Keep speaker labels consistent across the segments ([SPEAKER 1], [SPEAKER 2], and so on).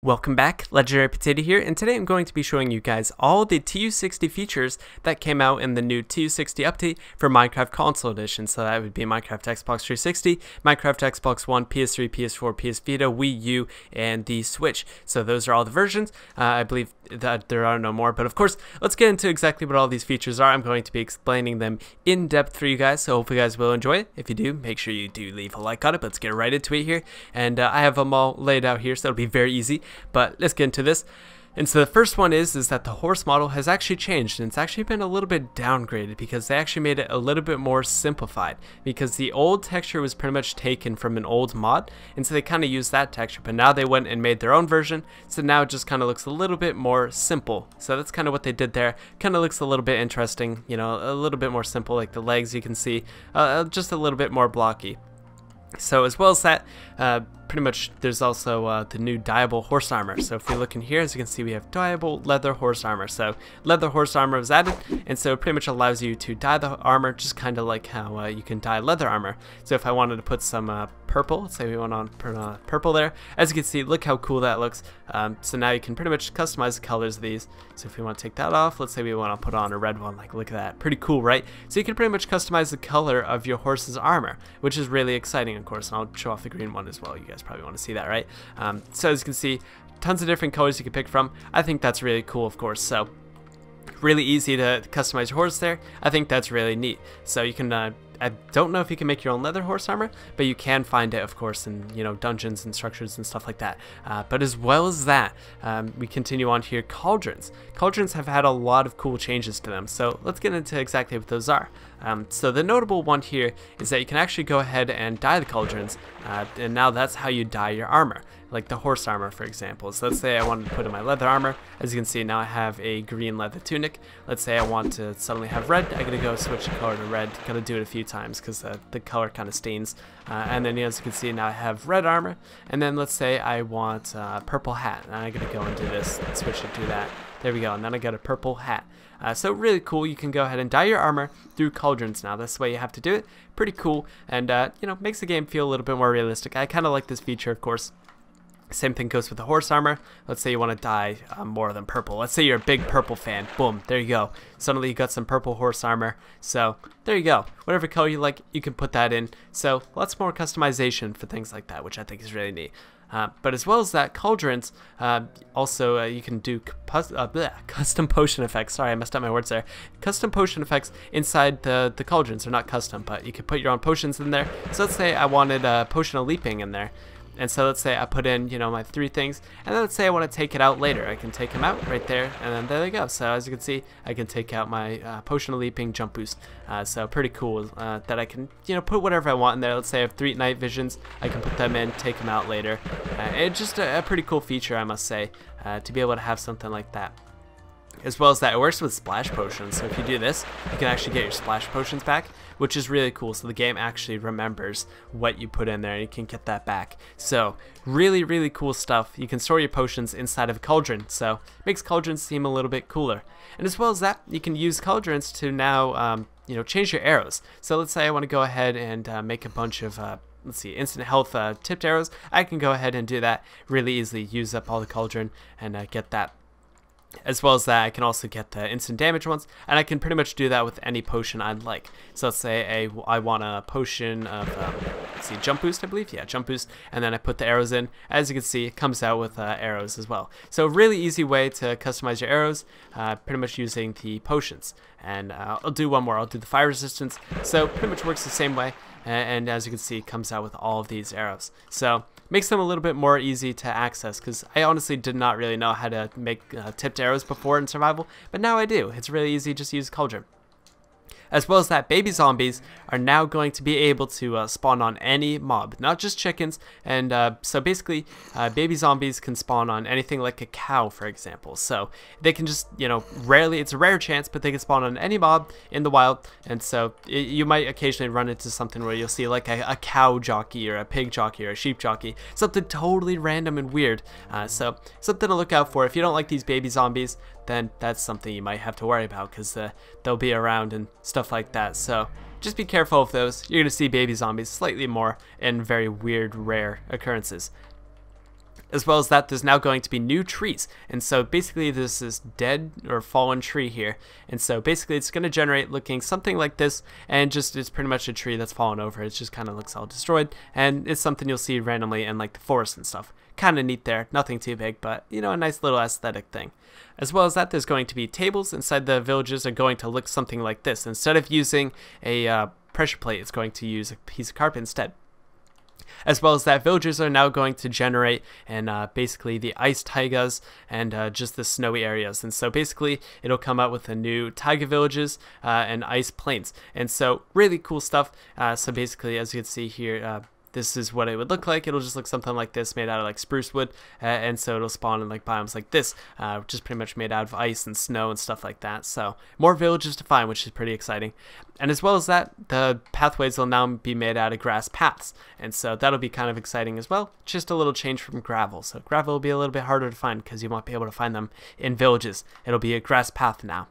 [SPEAKER 1] Welcome back, Legendary Potato here, and today I'm going to be showing you guys all the Tu60 features that came out in the new Tu60 update for Minecraft Console Edition. So that would be Minecraft Xbox 360, Minecraft Xbox One, PS3, PS4, PS Vita, Wii U, and the Switch. So those are all the versions. I believe that there are no more, but of course, let's get into exactly what all these features are. I'm going to be explaining them in depth for you guys, so hopefully you guys will enjoy it. If you do, make sure you do leave a like on it, but let's get right into it here. And I have them all laid out here, so it'll be very easy. But let's get into this. And so the first one is that the horse model has actually changed, and it's actually been a little bit downgraded because they actually made it a little bit more simplified, because the old texture was pretty much taken from an old mod, and so they kind of used that texture, but now they went and made their own version, so now it just kind of looks a little bit more simple. So that's kind of what they did there. Kind of looks a little bit interesting, you know, a little bit more simple, like the legs you can see, just a little bit more blocky. So as well as that, pretty much there's also the new dyeable horse armor. So if we look in here, as you can see, we have dyeable leather horse armor. So leather horse armor was added, and so it pretty much allows you to dye the armor just kind of like how you can dye leather armor. So if I wanted to put some purple, let's say we went on purple there, as you can see, look how cool that looks. So now you can pretty much customize the colors of these. So if we want to take that off, let's say we want to put on a red one, like look at that, pretty cool, right? So you can pretty much customize the color of your horse's armor, which is really exciting, of course, and I'll show off the green one as well. You guys probably want to see that, right? So as you can see, tons of different colors you can pick from. I think that's really cool, of course. So really easy to customize your horse there. I think that's really neat. So you can I don't know if you can make your own leather horse armor, but you can find it, of course, in, you know, dungeons and structures and stuff like that. But as well as that, we continue on here. Cauldrons. Cauldrons have had a lot of cool changes to them, so let's get into exactly what those are. So the notable one here is that you can actually go ahead and dye the cauldrons, and now that's how you dye your armor, like the horse armor, for example. So let's say I wanted to put in my leather armor. As you can see, now I have a green leather tunic. Let's say I want to suddenly have red. I'm gonna go switch the color to red. Gotta do it a few times because the color kind of stains. And then, as you can see, now I have red armor. And then let's say I want a purple hat. And I'm gonna go and do this, switch it to that. There we go, and then I got a purple hat. So really cool. You can go ahead and dye your armor through cauldrons now. That's the way you have to do it. Pretty cool, and you know, makes the game feel a little bit more realistic. I kind of like this feature, of course. Same thing goes with the horse armor. Let's say you want to dye more than purple. Let's say you're a big purple fan. Boom, there you go. Suddenly you got some purple horse armor. So there you go. Whatever color you like, you can put that in. So lots more customization for things like that, which I think is really neat. But as well as that, cauldrons, also you can do custom potion effects. Sorry, I messed up my words there. Custom potion effects inside the cauldrons. They're not custom, but you can put your own potions in there. So let's say I wanted a potion of leaping in there. And so let's say I put in, you know, my 3 things, and then let's say I want to take it out later. I can take them out right there, and then there they go. So as you can see, I can take out my potion of leaping jump boost. So pretty cool that I can, you know, put whatever I want in there. Let's say I have 3 night visions. I can put them in, take them out later. It's just a pretty cool feature, I must say, to be able to have something like that. As well as that, it works with splash potions. So if you do this, you can actually get your splash potions back, which is really cool. So the game actually remembers what you put in there, and you can get that back. So really, really cool stuff. You can store your potions inside of a cauldron, so it makes cauldrons seem a little bit cooler. And as well as that, you can use cauldrons to now, you know, change your arrows. So let's say I want to go ahead and make a bunch of let's see, instant health tipped arrows. I can go ahead and do that really easily. Use up all the cauldron and get that. As well as that, I can also get the instant damage ones, and I can pretty much do that with any potion I'd like. So let's say I want a potion of, let's see, jump boost, I believe? Yeah, jump boost, and then I put the arrows in. As you can see, it comes out with arrows as well. So really easy way to customize your arrows, pretty much using the potions. And I'll do one more, I'll do the fire resistance. So pretty much works the same way, and as you can see, it comes out with all of these arrows. So makes them a little bit more easy to access, because I honestly did not really know how to make tipped arrows before in survival, but now I do. It's really easy, just use cauldron. As well as that, baby zombies are now going to be able to spawn on any mob, not just chickens. And so basically, baby zombies can spawn on anything like a cow, for example. So they can just, you know, rarely, it's a rare chance, but they can spawn on any mob in the wild. And so you might occasionally run into something where you'll see like a cow jockey or a pig jockey or a sheep jockey, something totally random and weird. So something to look out for. If you don't like these baby zombies, then that's something you might have to worry about, because they'll be around and stuff like that. So just be careful of those. You're going to see baby zombies slightly more in very weird, rare occurrences. As well as that, there's now going to be new trees. And so basically there's this dead or fallen tree here. And so basically it's going to generate looking something like this, and just it's pretty much a tree that's fallen over. It just kind of looks all destroyed, and it's something you'll see randomly in like the forest and stuff. Kind of neat there, nothing too big, but you know, a nice little aesthetic thing. As well as that, there's going to be tables inside the villages are going to look something like this. Instead of using a pressure plate, it's going to use a piece of carpet instead. As well as that, villagers are now going to generate and basically the ice taigas and just the snowy areas. And so basically it'll come out with a new taiga villages and ice plains. And so really cool stuff. So basically, as you can see here, this is what it would look like. It'll just look something like this, made out of like spruce wood, and so it'll spawn in like biomes like this, which is pretty much made out of ice and snow and stuff like that. So more villages to find, which is pretty exciting. And as well as that, the pathways will now be made out of grass paths, and so that'll be kind of exciting as well. Just a little change from gravel. So gravel will be a little bit harder to find because you won't be able to find them in villages. It'll be a grass path now.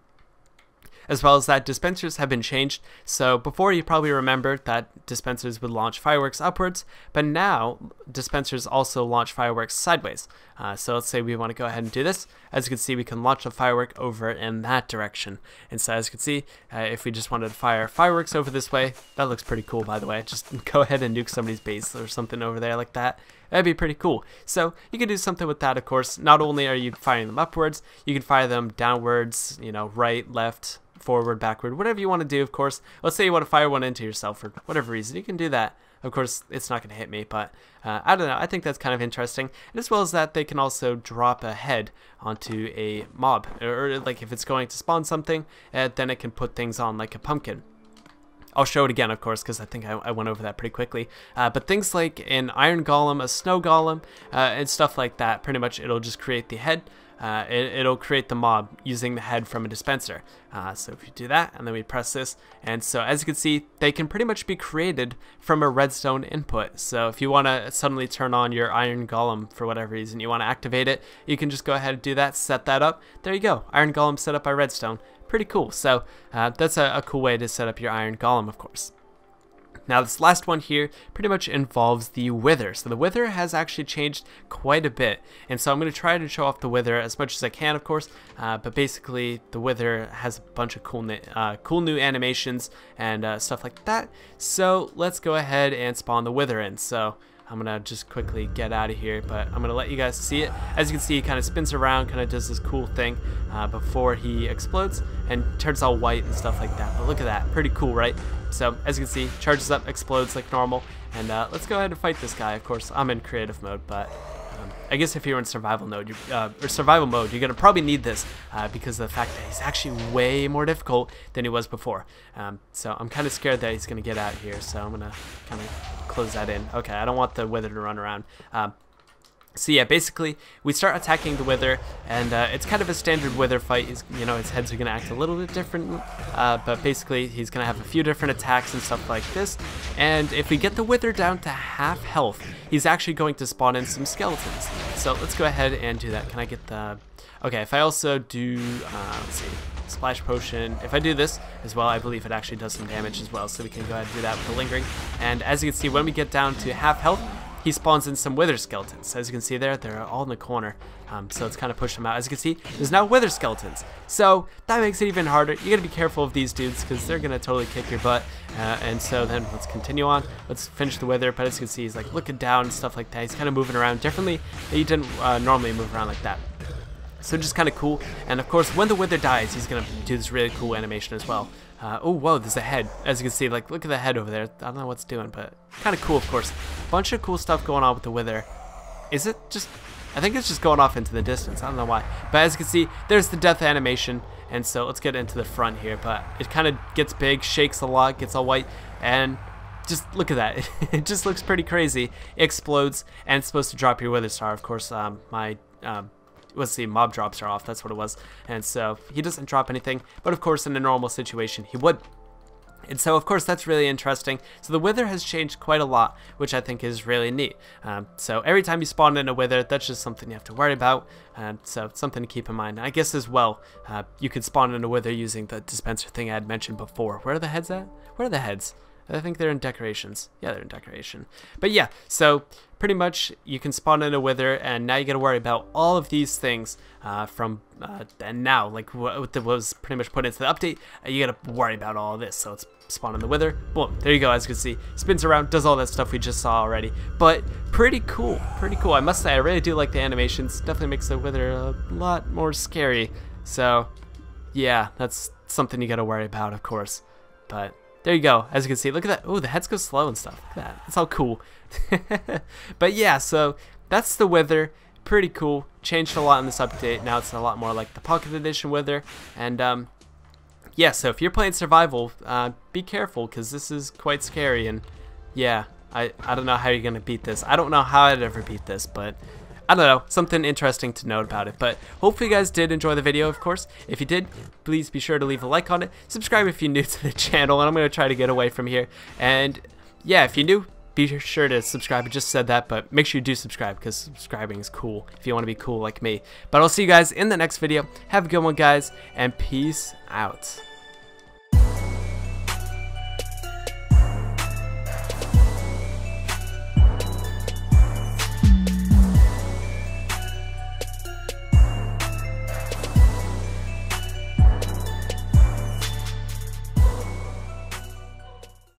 [SPEAKER 1] As well as that, dispensers have been changed. So before, you probably remember that dispensers would launch fireworks upwards, but now dispensers also launch fireworks sideways. So let's say we want to go ahead and do this. As you can see, we can launch a firework over in that direction. And so as you can see, if we just wanted to fire fireworks over this way, that looks pretty cool, by the way. Just go ahead and nuke somebody's base or something over there like that. That'd be pretty cool. So you can do something with that, of course. Not only are you firing them upwards, you can fire them downwards, you know, right, left, forward, backward, whatever you want to do, of course. Let's say you want to fire one into yourself for whatever reason, you can do that. Of course, it's not going to hit me, but I don't know. I think that's kind of interesting. And as well as that, they can also drop a head onto a mob, or like if it's going to spawn something, then it can put things on like a pumpkin. I'll show it again, of course, because I think I went over that pretty quickly. But things like an iron golem, a snow golem, and stuff like that, pretty much it'll just create the head. It'll create the mob using the head from a dispenser. So if you do that, and then we press this, and so as you can see, they can pretty much be created from a redstone input. So if you want to suddenly turn on your iron golem for whatever reason, you want to activate it, you can just go ahead and do that, set that up. There you go, iron golem set up by redstone. Pretty cool. So that's a cool way to set up your iron golem, of course. Now this last one here pretty much involves the wither. So the wither has actually changed quite a bit, and so I'm going to try to show off the wither as much as I can, of course, but basically the wither has a bunch of cool new animations and stuff like that. So let's go ahead and spawn the wither in. So I'm going to just quickly get out of here, but I'm going to let you guys see it. As you can see, he kind of spins around, kind of does this cool thing before he explodes and turns all white and stuff like that. But look at that, pretty cool, right? So as you can see, charges up, explodes like normal, and let's go ahead and fight this guy. Of course, I'm in creative mode, but I guess if you're in survival mode, you're gonna probably need this because of the fact that he's actually way more difficult than he was before. So I'm kind of scared that he's gonna get out here, so I'm gonna kind of close that in. Okay, I don't want the wither to run around. So yeah, basically we start attacking the wither, and it's kind of a standard wither fight. You know, his heads are gonna act a little bit different, but basically he's gonna have a few different attacks and stuff like this. And if we get the wither down to half health, he's actually going to spawn in some skeletons. So let's go ahead and do that. Can I get the? Okay, if I also do, let's see, splash potion. If I do this as well, I believe it actually does some damage as well. So we can go ahead and do that with the lingering. And as you can see, when we get down to half health, he spawns in some wither skeletons. As you can see there, they're all in the corner. So it's kind of pushed them out. As you can see, there's now wither skeletons. So that makes it even harder. You gotta be careful of these dudes because they're gonna totally kick your butt. And so then let's continue on. Let's finish the wither. But as you can see, he's like looking down and stuff like that. He's kind of moving around differently. He didn't normally move around like that. So just kind of cool. And of course, when the wither dies, he's gonna do this really cool animation as well. Oh, whoa, there's a head. As you can see, like, look at the head over there. I don't know what's doing, but kind of cool, of course. Bunch of cool stuff going on with the wither. Is it just... I think it's just going off into the distance. I don't know why. But as you can see, there's the death animation. And so let's get into the front here. But it kind of gets big, shakes a lot, gets all white. And just look at that. It just looks pretty crazy. It explodes, and it's supposed to drop your wither star. Of course, let's see, mob drops are off, that's what it was. And so he doesn't drop anything, but of course in a normal situation he would. And so of course that's really interesting. So the wither has changed quite a lot, which I think is really neat. So every time you spawn in a wither, that's just something you have to worry about. So it's something to keep in mind. I guess as well, you could spawn in a wither using the dispenser thing I had mentioned before. Where are the heads at? Where are the heads? I think they're in decorations. Yeah, they're in decoration. But yeah, so pretty much you can spawn in a wither, and now you got to worry about all of these things and now, like what was pretty much put into the update. You got to worry about all of this. So let's spawn in the wither. Boom, there you go. As you can see, spins around, does all that stuff we just saw already. But pretty cool, pretty cool. I must say, I really do like the animations. Definitely makes the wither a lot more scary. So yeah, that's something you got to worry about, of course. But there you go. As you can see, look at that. Oh, the heads go slow and stuff. Look at that. It's all cool. But yeah, so that's the wither. Pretty cool. Changed a lot in this update. Now it's a lot more like the Pocket Edition wither. And yeah, so if you're playing survival, be careful, because this is quite scary. And yeah, I don't know how you're gonna beat this. I don't know how I'd ever beat this, but I don't know, something interesting to note about it. But hopefully you guys did enjoy the video, of course. If you did, please be sure to leave a like on it. Subscribe if you're new to the channel, and I'm going to try to get away from here. And yeah, if you're new, be sure to subscribe. I just said that, but make sure you do subscribe, because subscribing is cool if you want to be cool like me. But I'll see you guys in the next video. Have a good one, guys, and peace out.